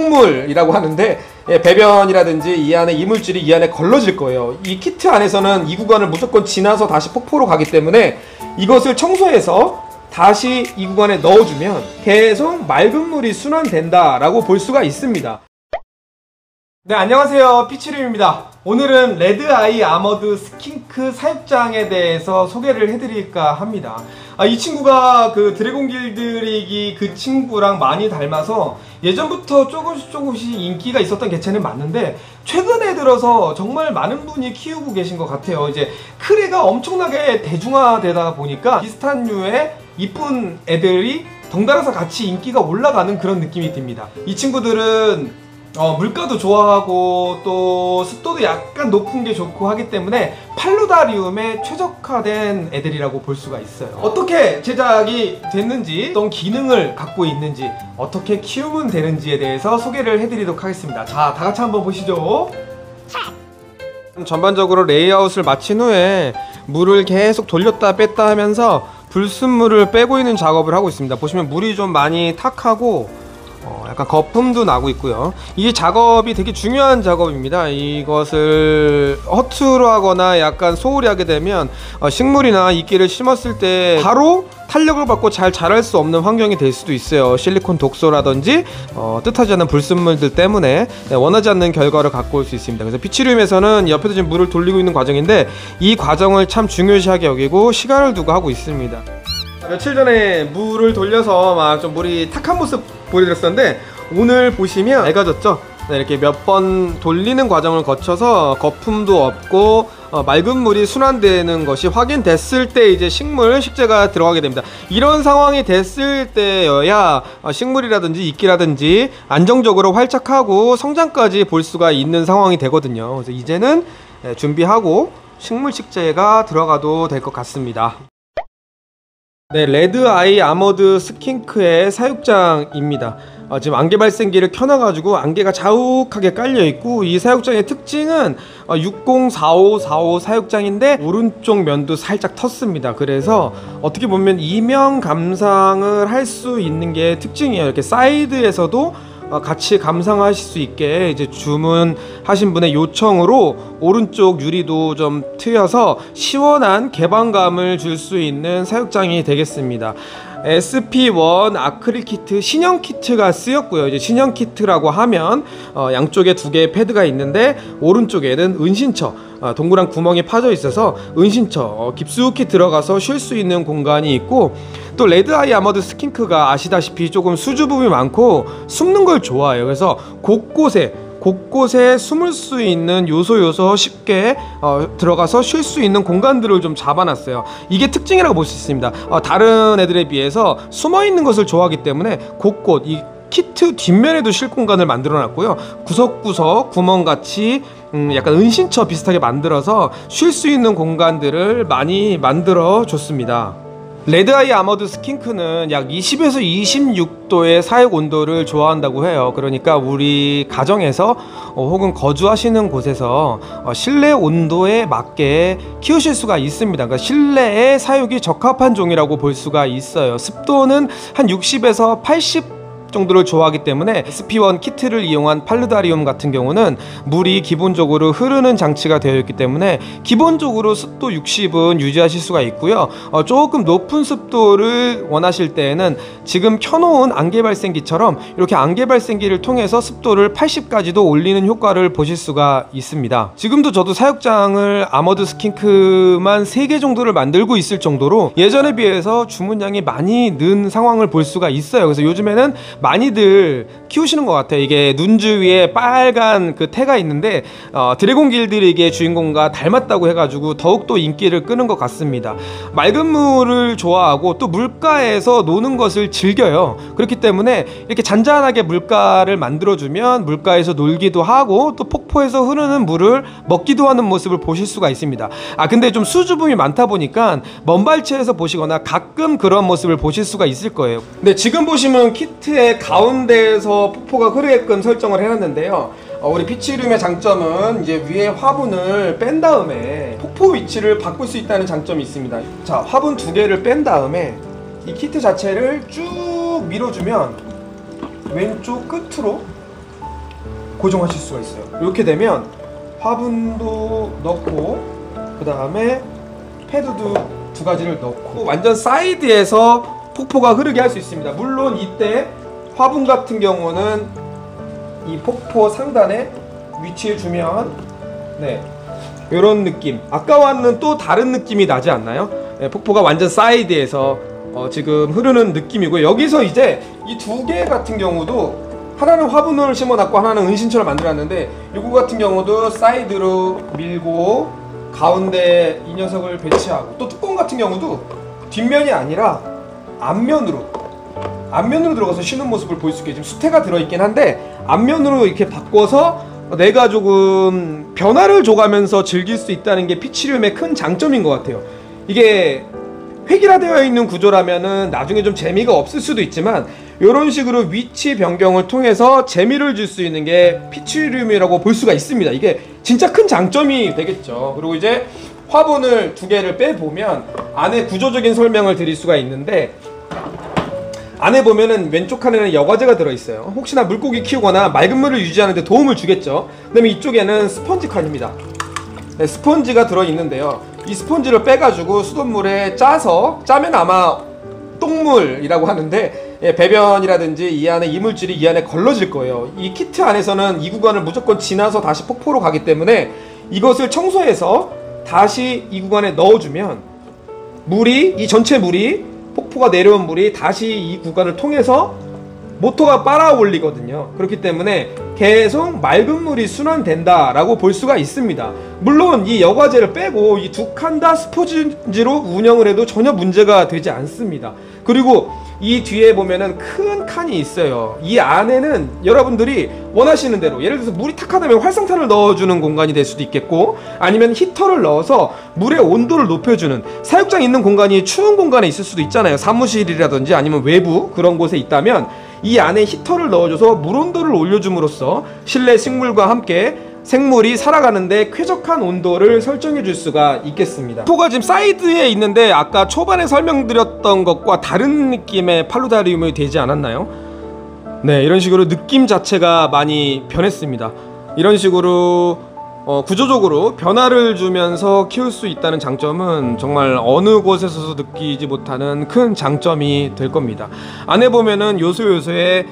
식물이라고 하는데 배변이라든지 이 안에 이물질이 이 안에 걸러질 거예요. 이 키트 안에서는 이 구간을 무조건 지나서 다시 폭포로 가기 때문에 이것을 청소해서 다시 이 구간에 넣어주면 계속 맑은 물이 순환된다 라고 볼 수가 있습니다. 네, 안녕하세요, 피치림입니다. 오늘은 레드아이 아머드 스킨크 사육장에 대해서 소개를 해드릴까 합니다. 이 친구가 그 드래곤 길들이기 그 친구랑 많이 닮아서 예전부터 조금씩 인기가 있었던 개체는 맞는데 최근에 들어서 정말 많은 분이 키우고 계신 것 같아요. 이제 크레가 엄청나게 대중화되다 보니까 비슷한 류의 이쁜 애들이 덩달아서 같이 인기가 올라가는 그런 느낌이 듭니다. 이 친구들은 물가도 좋아하고 또 습도도 약간 높은 게 좋고 하기 때문에 팔루다리움에 최적화된 애들이라고 볼 수가 있어요. 어떻게 제작이 됐는지, 어떤 기능을 갖고 있는지, 어떻게 키우면 되는지에 대해서 소개를 해드리도록 하겠습니다. 자, 다같이 한번 보시죠. 전반적으로 레이아웃을 마친 후에 물을 계속 돌렸다 뺐다 하면서 불순물을 빼고 있는 작업을 하고 있습니다. 보시면 물이 좀 많이 탁하고 약간 거품도 나고 있고요. 이 작업이 되게 중요한 작업입니다. 이것을 허투루 하거나 약간 소홀히 하게 되면 식물이나 이끼를 심었을 때 바로 탄력을 받고 잘 자랄 수 없는 환경이 될 수도 있어요. 실리콘 독소라든지 뜻하지 않은 불순물들 때문에 원하지 않는 결과를 갖고 올 수 있습니다. 그래서 피치룸에서는 옆에도 지금 물을 돌리고 있는 과정인데 이 과정을 참 중요시하게 여기고 시간을 두고 하고 있습니다. 며칠 전에 물을 돌려서 막 좀 물이 탁한 모습 보여드렸었는데 오늘 보시면 맑아졌죠? 네, 이렇게 몇 번 돌리는 과정을 거쳐서 거품도 없고 맑은 물이 순환되는 것이 확인됐을 때 이제 식재가 들어가게 됩니다. 이런 상황이 됐을 때여야 식물이라든지 이끼라든지 안정적으로 활착하고 성장까지 볼 수가 있는 상황이 되거든요. 그래서 이제는 준비하고 식물 식재가 들어가도 될 것 같습니다. 네, 레드아이 아머드 스킨크의 사육장입니다. 지금 안개 발생기를 켜놔가지고 안개가 자욱하게 깔려있고 이 사육장의 특징은 604545 사육장인데 오른쪽 면도 살짝 텄습니다. 그래서 어떻게 보면 이면 감상을 할 수 있는 게 특징이에요. 이렇게 사이드에서도 같이 감상하실 수 있게 이제 주문하신 분의 요청으로 오른쪽 유리도 좀 트여서 시원한 개방감을 줄 수 있는 사육장이 되겠습니다. SP1 아크릴 키트 신형 키트가 쓰였고요. 이제 신형 키트라고 하면 양쪽에 두 개의 패드가 있는데 오른쪽에는 은신처 동그란 구멍이 파져 있어서 은신처 깊숙이 들어가서 쉴 수 있는 공간이 있고, 또 레드아이 아머드 스킨크가 아시다시피 조금 수줍음이 많고 숨는 걸 좋아해요. 그래서 곳곳에 숨을 수 있는 요소 쉽게 들어가서 쉴 수 있는 공간들을 좀 잡아놨어요. 이게 특징이라고 볼 수 있습니다. 다른 애들에 비해서 숨어있는 것을 좋아하기 때문에 곳곳 이 키트 뒷면에도 쉴 공간을 만들어 놨고요. 구석구석 구멍같이 약간 은신처 비슷하게 만들어서 쉴 수 있는 공간들을 많이 만들어 줬습니다. 레드아이 아머드 스킨크는 약 20에서 26도의 사육 온도를 좋아한다고 해요. 그러니까 우리 가정에서 혹은 거주하시는 곳에서 실내 온도에 맞게 키우실 수가 있습니다. 그러니까 실내에 사육이 적합한 종이라고 볼 수가 있어요. 습도는 한 60에서 80 정도를 좋아하기 때문에 SP1 키트를 이용한 팔루다리움 같은 경우는 물이 기본적으로 흐르는 장치가 되어 있기 때문에 기본적으로 습도 60은 유지하실 수가 있고요. 조금 높은 습도를 원하실 때에는 지금 켜놓은 안개 발생기처럼 이렇게 안개 발생기를 통해서 습도를 80까지도 올리는 효과를 보실 수가 있습니다. 지금도 저도 사육장을 아머드 스킨크만 3개 정도를 만들고 있을 정도로 예전에 비해서 주문량이 많이 는 상황을 볼 수가 있어요. 그래서 요즘에는 많이들 키우시는 것 같아요. 이게 눈주 위에 빨간 그 태가 있는데 드래곤 길들이기의 주인공과 닮았다고 해가지고 더욱더 인기를 끄는 것 같습니다. 맑은 물을 좋아하고 또 물가에서 노는 것을 즐겨요. 그렇기 때문에 이렇게 잔잔하게 물가를 만들어주면 물가에서 놀기도 하고 또 폭포에서 흐르는 물을 먹기도 하는 모습을 보실 수가 있습니다. 근데 좀 수줍음이 많다 보니까 먼 발치에서 보시거나 가끔 그런 모습을 보실 수가 있을 거예요. 네, 지금 보시면 키트의 가운데에서 폭포가 흐르게끔 설정을 해놨는데요. 우리 피치룸의 장점은 이제 위에 화분을 뺀 다음에 폭포 위치를 바꿀 수 있다는 장점이 있습니다. 자, 화분 2개를 뺀 다음에 이 키트 자체를 쭉 밀어주면 왼쪽 끝으로 고정하실 수가 있어요. 이렇게 되면 화분도 넣고 그 다음에 패드도 두 가지를 넣고 완전 사이드에서 폭포가 흐르게 할 수 있습니다. 물론 이때 화분 같은 경우는 이 폭포 상단에 위치해 주면 네, 이런 느낌, 아까와는 또 다른 느낌이 나지 않나요? 네, 폭포가 완전 사이드에서 지금 흐르는 느낌이고, 여기서 이제 이 두 개 같은 경우도 하나는 화분을 심어놨고 하나는 은신처를 만들어놨는데, 이거 같은 경우도 사이드로 밀고 가운데 이 녀석을 배치하고, 또 뚜껑 같은 경우도 뒷면이 아니라 앞면으로 들어가서 쉬는 모습을 볼 수 있게 지금 수태가 들어있긴 한데 앞면으로 이렇게 바꿔서 내가 조금 변화를 줘가면서 즐길 수 있다는 게 피치리움의 큰 장점인 것 같아요. 이게 획일화되어 있는 구조라면은 나중에 좀 재미가 없을 수도 있지만, 이런 식으로 위치 변경을 통해서 재미를 줄 수 있는 게 피치리움이라고 볼 수가 있습니다. 이게 진짜 큰 장점이 되겠죠. 그리고 이제 화분을 두 개를 빼보면 안에 구조적인 설명을 드릴 수가 있는데, 안에 보면은 왼쪽 칸에는 여과제가 들어있어요. 혹시나 물고기 키우거나 맑은 물을 유지하는 데 도움을 주겠죠. 그 다음에 이쪽에는 스펀지 칸입니다. 네, 스펀지가 들어있는데요, 이 스펀지를 빼가지고 수돗물에 짜면 아마 똥물이라고 하는데, 예, 배변이라든지 이 안에 이물질이 이 안에 걸러질 거예요. 이 키트 안에서는 이 구간을 무조건 지나서 다시 폭포로 가기 때문에 이것을 청소해서 다시 이 구간에 넣어주면 이 전체 물이, 폭포가 내려온 물이 다시 이 구간을 통해서 모터가 빨아 올리거든요. 그렇기 때문에 계속 맑은 물이 순환된다라고 볼 수가 있습니다. 물론 이 여과제를 빼고 이 두 칸 다 스포츠지로 운영을 해도 전혀 문제가 되지 않습니다. 그리고 이 뒤에 보면은 큰 칸이 있어요. 이 안에는 여러분들이 원하시는 대로, 예를 들어서 물이 탁하다면 활성탄을 넣어주는 공간이 될 수도 있겠고, 아니면 히터를 넣어서 물의 온도를 높여주는, 사육장 있는 공간이 추운 공간에 있을 수도 있잖아요. 사무실이라든지 아니면 외부 그런 곳에 있다면 이 안에 히터를 넣어줘서 물 온도를 올려줌으로써 실내 식물과 함께 생물이 살아가는데 쾌적한 온도를 설정해 줄 수가 있겠습니다. 폭포가 지금 사이드에 있는데 아까 초반에 설명드렸던 것과 다른 느낌의 팔루다리움이 되지 않았나요? 네, 이런 식으로 느낌 자체가 많이 변했습니다. 이런 식으로 구조적으로 변화를 주면서 키울 수 있다는 장점은 정말 어느 곳에서도 느끼지 못하는 큰 장점이 될 겁니다. 안에 보면은 요소요소에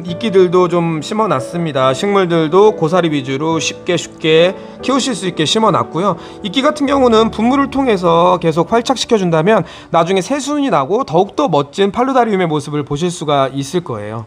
이끼들도 좀 심어놨습니다. 식물들도 고사리 위주로 쉽게 키우실 수 있게 심어놨고요. 이끼 같은 경우는 분무를 통해서 계속 활착시켜준다면 나중에 새순이 나고 더욱더 멋진 팔루다리움의 모습을 보실 수가 있을 거예요.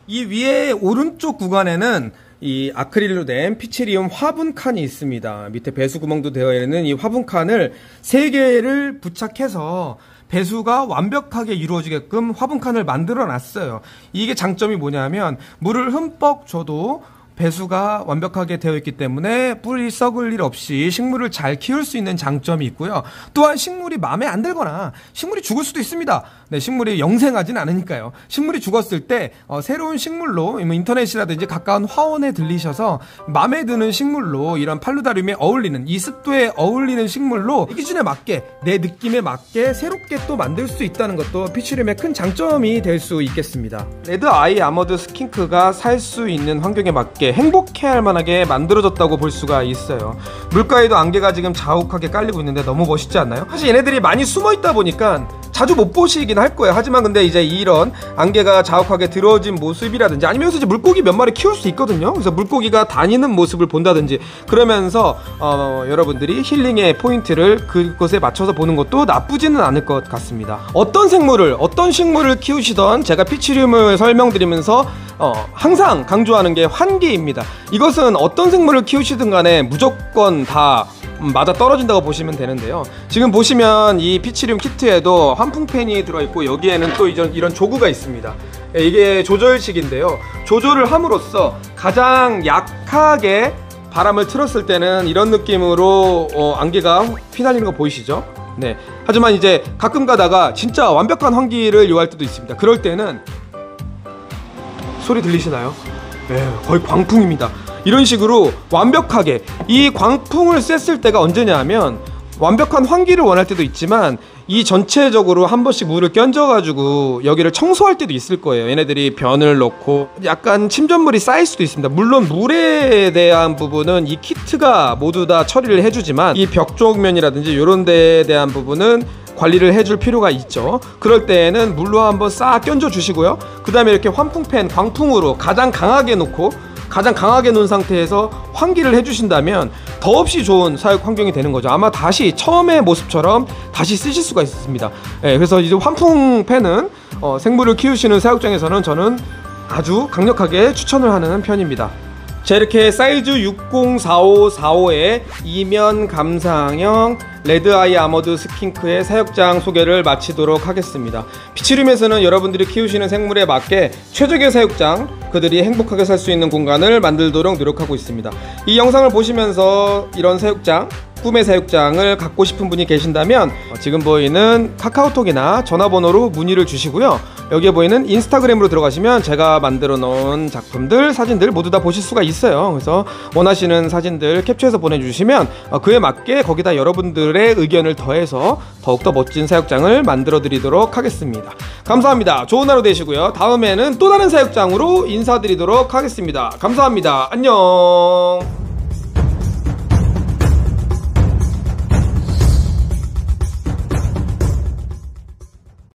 이 위에 오른쪽 구간에는 이 아크릴로 된 피치리움 화분 칸이 있습니다. 밑에 배수 구멍도 되어 있는 이 화분 칸을 3개를 부착해서 배수가 완벽하게 이루어지게끔 화분칸을 만들어 놨어요. 이게 장점이 뭐냐면 물을 흠뻑 줘도 배수가 완벽하게 되어 있기 때문에 뿌리 썩을 일 없이 식물을 잘 키울 수 있는 장점이 있고요. 또한 식물이 마음에 안 들거나 식물이 죽을 수도 있습니다. 네, 식물이 영생하진 않으니까요. 식물이 죽었을 때 새로운 식물로 인터넷이라든지 가까운 화원에 들리셔서 마음에 드는 식물로, 이런 팔루다리움에 어울리는, 이 습도에 어울리는 식물로 기준에 맞게, 내 느낌에 맞게 새롭게 또 만들 수 있다는 것도 피치리움의 큰 장점이 될 수 있겠습니다. 레드 아이 아머드 스킨크가 살 수 있는 환경에 맞게 행복해할 만하게 만들어졌다고 볼 수가 있어요. 물가에도 안개가 지금 자욱하게 깔리고 있는데 너무 멋있지 않나요? 사실 얘네들이 많이 숨어 있다 보니까 자주 못 보시긴 할 거예요. 하지만 근데 이제 이런 안개가 자욱하게 들어진 모습이라든지, 아니면 이제 물고기 몇 마리 키울 수 있거든요. 그래서 물고기가 다니는 모습을 본다든지 그러면서 여러분들이 힐링의 포인트를 그곳에 맞춰서 보는 것도 나쁘지는 않을 것 같습니다. 어떤 식물을 키우시던 제가 피치리움을 설명드리면서 항상 강조하는 게 환기입니다. 이것은 어떤 생물을 키우시든 간에 무조건 다 맞아 떨어진다고 보시면 되는데요. 지금 보시면 이 피치리움 키트에도 환풍팬이 들어있고, 여기에는 또 이런 조구가 있습니다. 이게 조절식인데요. 조절을 함으로써 가장 약하게 바람을 틀었을 때는 이런 느낌으로 안개가 휘날리는 거 보이시죠? 네. 하지만 이제 가끔 가다가 진짜 완벽한 환기를 요할 때도 있습니다. 그럴 때는 소리 들리시나요? 네, 거의 광풍입니다. 이런 식으로 완벽하게, 이 광풍을 쐈을 때가 언제냐 하면 완벽한 환기를 원할 때도 있지만 이 전체적으로 한 번씩 물을 끼얹어가지고 여기를 청소할 때도 있을 거예요. 얘네들이 변을 넣고 약간 침전물이 쌓일 수도 있습니다. 물론 물에 대한 부분은 이 키트가 모두 다 처리를 해주지만 이 벽 쪽면이라든지 이런 데에 대한 부분은 관리를 해줄 필요가 있죠. 그럴 때에는 물로 한번 싹 끼얹어 주시고요. 그 다음에 이렇게 환풍팬 광풍으로 가장 강하게 놓은 상태에서 환기를 해주신다면 더없이 좋은 사육 환경이 되는 거죠. 아마 다시 처음의 모습처럼 다시 쓰실 수가 있습니다. 그래서 이제 환풍팬은 생물을 키우시는 사육장에서는 저는 아주 강력하게 추천을 하는 편입니다. 자, 이렇게 사이즈 604545의 이면 감상형 레드아이 아머드 스킨크의 사육장 소개를 마치도록 하겠습니다. 피치룸에서는 여러분들이 키우시는 생물에 맞게 최적의 사육장, 그들이 행복하게 살 수 있는 공간을 만들도록 노력하고 있습니다. 이 영상을 보시면서 이런 사육장, 꿈의 사육장을 갖고 싶은 분이 계신다면 지금 보이는 카카오톡이나 전화번호로 문의를 주시고요. 여기에 보이는 인스타그램으로 들어가시면 제가 만들어 놓은 작품들, 사진들 모두 다 보실 수가 있어요. 그래서 원하시는 사진들 캡처해서 보내주시면 그에 맞게 거기다 여러분들의 의견을 더해서 더욱더 멋진 사육장을 만들어 드리도록 하겠습니다. 감사합니다. 좋은 하루 되시고요. 다음에는 또 다른 사육장으로 인사드리도록 하겠습니다. 감사합니다. 안녕.